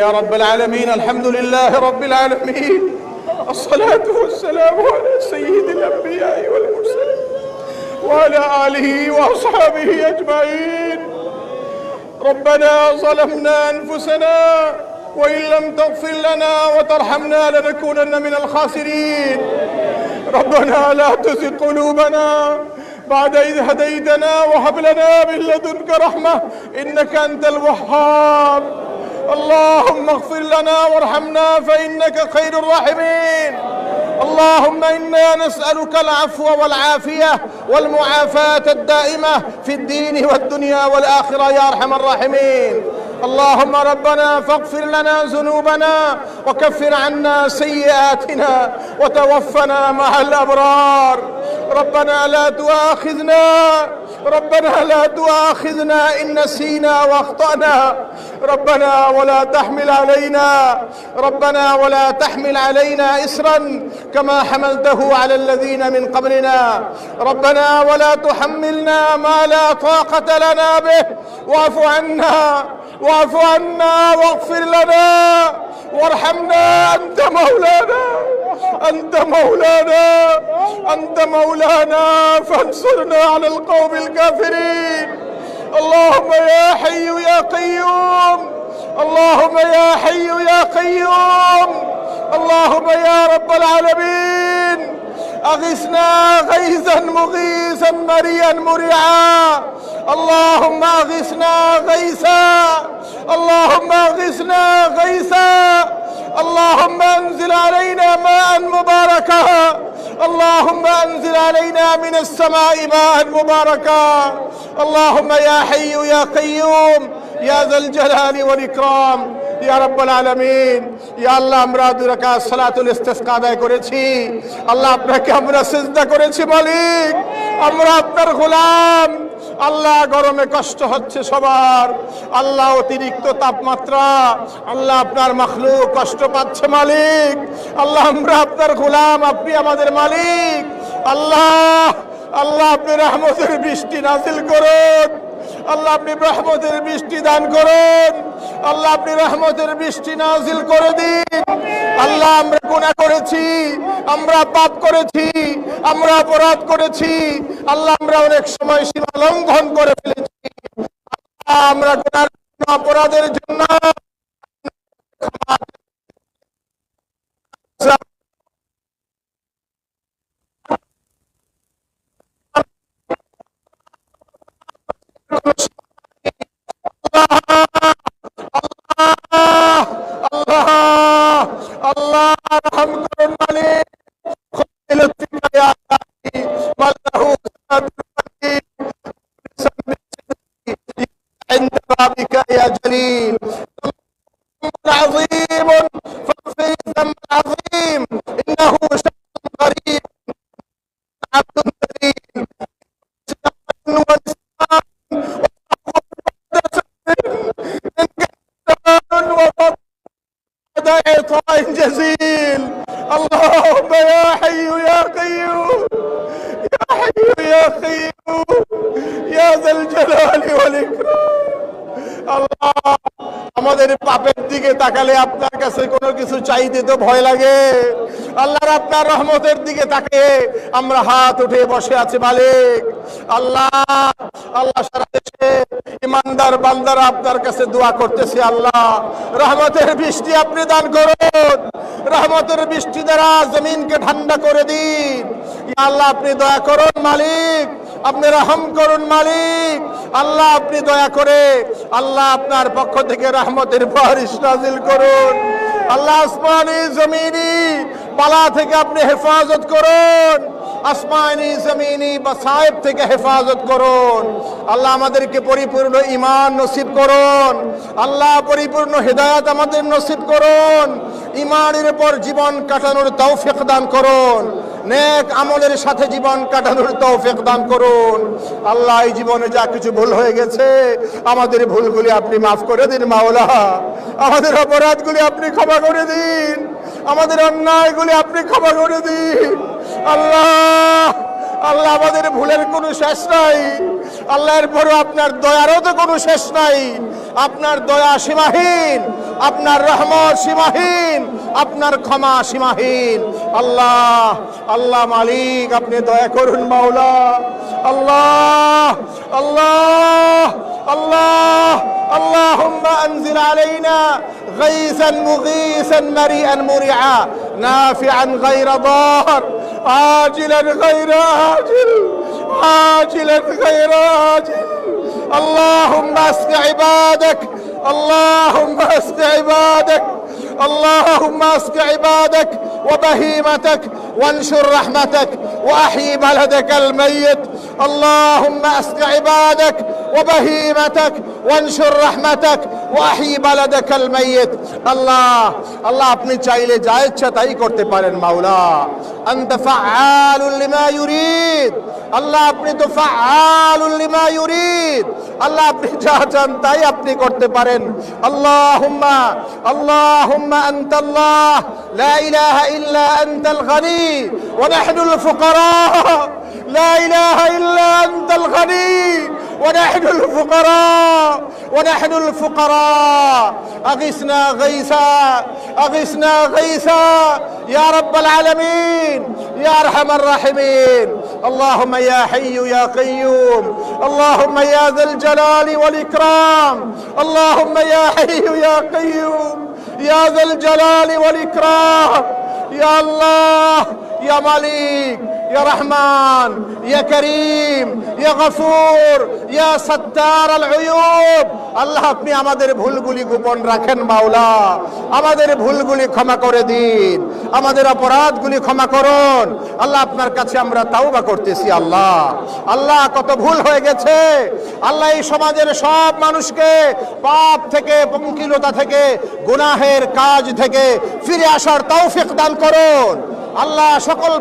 يا رب العالمين. الحمد لله رب العالمين، الصلاة والسلام على سيد الأنبياء والمرسلين وعلى آله وأصحابه أجمعين. ربنا ظلمنا أنفسنا وإن لم تغفر لنا وترحمنا لنكونن من الخاسرين. ربنا لا تزغ قلوبنا بعد إذ هديتنا وهب لنا من لدنك رحمة إنك أنت الوهاب. اللهم اغفر لنا وارحمنا فإنك خير الراحمين. اللهم إنا نسألك العفو والعافية والمعافاة الدائمة في الدين والدنيا والآخرة يا أرحم الراحمين. اللهم ربنا فاغفر لنا ذنوبنا وكفر عنا سيئاتنا وتوفنا مع الأبرار. ربنا لا تؤاخذنا إن نسينا واخطأنا. ربنا ولا تحمل علينا إسرا كما حملته على الذين من قبلنا. ربنا ولا تحملنا ما لا طاقة لنا به. واعف عنا واغفر لنا وارحمنا. أنت مولانا فانصرنا على القوم الكافرين. اللهم يا حي يا قيوم. اللهم يا رب العالمين أغثنا غيثا مغيثا مريا مريعا. اللهم أغثنا غيثا. اللهم أنزل علينا ماء مباركا. اللهم أنزل علينا من السماء ماء مباركا. اللهم يا حي يا قيوم يا ذا الجلال والإكرام يا رب العالمين। ইয়া আল্লাহ, আমরা 2 রাকাত সালাতুল ইস্তিসকা আদায় করেছি। আল্লাহ, আপনাকে আমরা সিজদা করেছি মালিক। আমরা আপনার গোলাম। আল্লাহ, গরমে কষ্ট হচ্ছে সবার। আল্লাহ, অতিরিক্ত তাপমাত্রা। আল্লাহ, আপনার মাখলুক কষ্ট পাচ্ছে মালিক। আল্লাহ, আমরা আপনার গোলাম, আপনি আমাদের মালিক। আল্লাহ, আপনি রহমতের বৃষ্টি নাযিল করুন। আল্লাহ, আপনি রহমতের বৃষ্টি দান করুন। আল্লাহ, আপনি রহমতের বৃষ্টি নাযিল করে দিন। আল্লাহ, আমরা গুনাহ করেছি, আমরা পাপ করেছি, আমরা অপরাধ করেছি। আল্লাহ, আমরা অনেক সময় সীমা লঙ্ঘন করে ফেলেছি। আমরা গুনার অপরাধের জন্য يا جليل عظيم فاغفر ذنب عظيم إنه شخص غريب عبد كريم وعطاء جزيل. اللهم يا حي يا قيوم يا ذا الجلال والإكرام. আল্লাহ, আমাদের পাপের দিকে তাকালে আপনার কাছে কোনো কিছু চাইতে তো ভয় লাগে। আল্লাহর আপনার রহমতের দিকে তাকিয়ে আমরা হাত উঠে বসে আছি মালিক। আল্লাহ, সারা দেশে ইমানদার বান্দারা আপনার কাছে দোয়া করতেছে। আল্লাহ, রহমতের বৃষ্টি আপনি দান করুন। রহমতের বৃষ্টি দ্বারা জমিনকে ঠান্ডা করে দিন। ইয়া আল্লাহ, আপনি দয়া করুন মালিক, আপনি রহম করুন মালিক। আল্লাহ, আপনি দয়া করে আল্লাহ আপনার পক্ষ থেকে রহমতের বারিশ নাযিল করুন। আল্লাহ, আসমানি জমিনি বালা থেকে আপনি হেফাজত করুন। আসমানি জমিনি বাসায়েব থেকে হেফাজত করুন। আল্লাহ, আমাদেরকে পরিপূর্ণ ঈমান নসিব করুন। আল্লাহ, পরিপূর্ণ হিদায়াত আমাদের নসিব করুন। ঈমানের উপর জীবন কাটানোর তৌফিক দান করুন। নেক আমলের সাথে জীবন কাটানোর তৌফিক দান করুন। আল্লাহ, এই জীবনে যা কিছু ভুল হয়ে গেছে আমাদের ভুলগুলি আপনি মাফ করে দিন মাওলা। আমাদের অপরাধগুলি আপনি ক্ষমা করে দিন। আমাদের অন্যায়গুলি আপনি ক্ষমা করে দিন। আল্লাহ, আমাদের ভুলের কোনো শেষ নাই। আল্লাহর পরও আপনার দয়ারও তো কোনো শেষ নাই। আপনার দয়া সীমাহীন, আপনার রহমত সীমাহীন, আপনার ক্ষমা সীমাহীন। আল্লাহ, আল্লাহ মালিক, আপনি দয়া করুন মাওলা। আল্লাহ, আল্লাহ, আল্লাহ, اللهم انزل علينا غيثا مغيثا مريئا مريعا نافعا غير ضار عاجلا غير آجل عاجلا غير آجل. اللهم اسق عبادك، اللهم اسق عبادك، اللهم اسق عبادك وبهيمتك وانشر رحمتك واحيي بلدك الميت. اللهم اسق عبادك وبهيمتك وانشر رحمتك واحيي بلدك الميت. আল্লাহ, আল্লাহ আপনি চাইলে যা ইচ্ছা তাই করতে পারেন মাওলা। আনতা ফাআলুল লিমা ইউরিদ। আল্লাহ আপনি তো ফাআলুল লিমা ইউরিদ। আল্লাহ আপনি যা চান তাই আপনি করতে পারেন। আল্লাহুম্মা, আল্লাহুম্মা আনতাল্লাহ লা ইলাহা ইল্লা আনতাল গনি ওয়া নাহনুল ফুকারা। لا إله إلا أنت الغني ونحن الفقراء، ونحن الفقراء. أغثنا غيثا، أغثنا غيثا يا رب العالمين يا أرحم الراحمين. اللهم يا حي يا قيوم، اللهم يا ذا الجلال والإكرام، اللهم يا حي يا قيوم يا ذا الجلال والإكرام. يا الله يا مالك يا رحمن يا كريم يا غفور يا ستار العيوب. আল্লাহ আপনি আমাদের ভুলগুলি গোপন রাখেন মাওলা। আমাদের ভুলগুলি ক্ষমা করে দিন, আমাদের অপরাধগুলি ক্ষমা করুন। আল্লাহ আপনার কাছে আমরা তাওবা করতেছি। আল্লাহ, আল্লাহ কত ভুল হয়ে গেছে। আল্লাহ এই সমাজের সব মানুষকে পাপ থেকে, পঙ্কিলতা থেকে, গুনাহের কাজ থেকে ফিরে আসার তৌফিক দান করুন। আল্লাহ সকল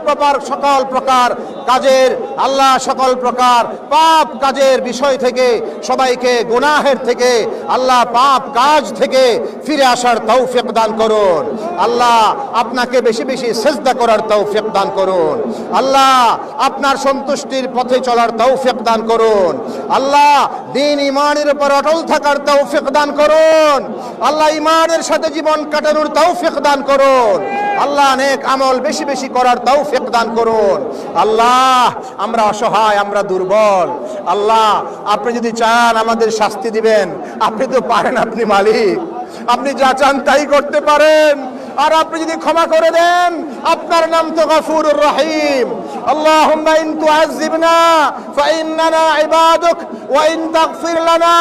প্রকার কাজের, আল্লাহ সকল প্রকার পাপ কাজের বিষয় থেকে সবাইকে, গুনাহের থেকে, আল্লাহ পাপ কাজ থেকে ফিরে আসার তৌফিক দান করুন। আল্লাহ আপনাকে বেশি বেশি সিজদা করার তৌফিক দান করুন। আল্লাহ আপনার সন্তুষ্টির পথে চলার তৌফিক দান করুন। আল্লাহ দ্বীন ঈমানের উপর অটল থাকার তৌফিক দান করুন। আল্লাহ ঈমানের সাথে জীবন কাটানোর তৌফিক দান করুন। আল্লাহ নেক আমল বেশি বেশি করার তৌফিক দান করুন। আল্লাহ আমরা অসহায়, আমরা দুর্বল। আল্লাহ আপনি যদি চান আমাদের শাস্তি দিবেন, আপনি তো পারেন, আপনি মালিক, আপনি যা চান তাই করতে পারেন। আর আপনি যদি ক্ষমা করে দেন, আপনার নাম তো গফুরুর রহিম। আল্লাহুম্মা ইন তুআযিবনা ফাইন্নানা ইবাদুক ওয়া ইন তাগফির লানা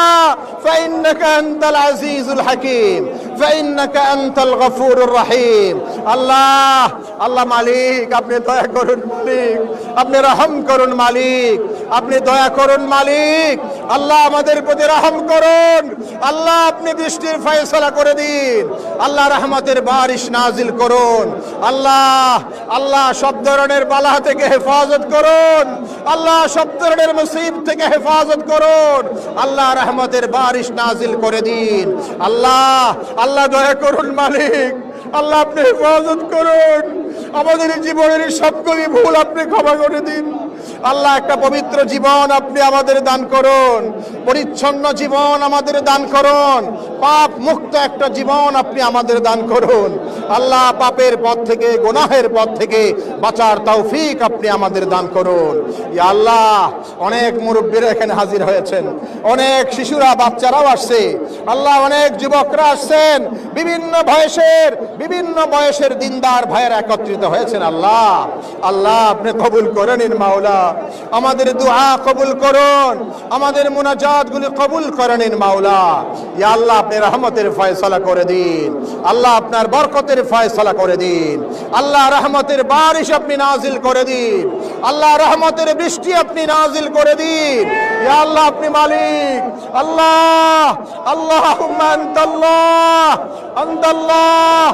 ফাইন্নাকা আনতাল আজিজুল হাকীম ফাইন্নাকা আনতাল গফুরুর রহিম। আল্লাহ, আল্লাহ মালিক আপনি দয়া করুন মালিক, আপনি রহম করুন মালিক, আপনি দয়া করুন মালিক। আল্লাহ আমাদের প্রতি রহম করুন। আল্লাহ আপনি বৃষ্টির ফয়সালা করে দিন। আল্লাহ রহমতের বারিশ নাজিল করুন। আল্লাহ, আল্লাহ সব ধরনের বালা থেকে হেফাজত করুন। আল্লাহ সব ধরনের মুসিবত থেকে হেফাজত করুন। আল্লাহ রহমতের বারিশ নাজিল করে দিন। আল্লাহ, আল্লাহ দয়া করুন মালিক, আল্লাহ আপনি হেফাজত করুন। আমাদের জীবনের সবগুলি ভুল আপনি ক্ষমা করে দিন। আল্লাহ একটা পবিত্র জীবন আপনি আমাদের দান করুন, পরিচ্ছন্ন জীবন আমাদের দান করুন, পাপ মুক্ত একটা জীবন আপনি আমাদের দান করুন। আল্লাহ পাপের পথ থেকে, গুনাহের পথ থেকে বাঁচার তৌফিক আপনি আমাদের দান করুন। ইয়া আল্লাহ অনেক মুরব্বীরা এখানে হাজির হয়েছেন, অনেক শিশুরা, বাচ্চারাও আসছে। আল্লাহ অনেক যুবকরা আসছেন, বিভিন্ন বয়সের দিনদার ভাইয়েরা একত্রিত হয়েছেন। আল্লাহ, আল্লাহ আপনি কবুল করে নিন মাওলা, আমাদের দুআ কবুল করুন, আমাদের মুনাজাত গুলি কবুল করে নিন মাওলা। ইয়া আল্লাহ আপনি রহমতের ফয়সালা করে দিন। আল্লাহ আপনার বরকতের ফয়সালা করে দিন। আল্লাহ রহমতের বারিশ আপনি নাজিল করে দিন। আল্লাহ রহমতের বৃষ্টি আপনি নাজিল করে দিন। ইয়া আল্লাহ আপনি মালিক। আল্লাহ, আল্লাহুম্মা আনতাল্লাহ, আনতাল্লাহ,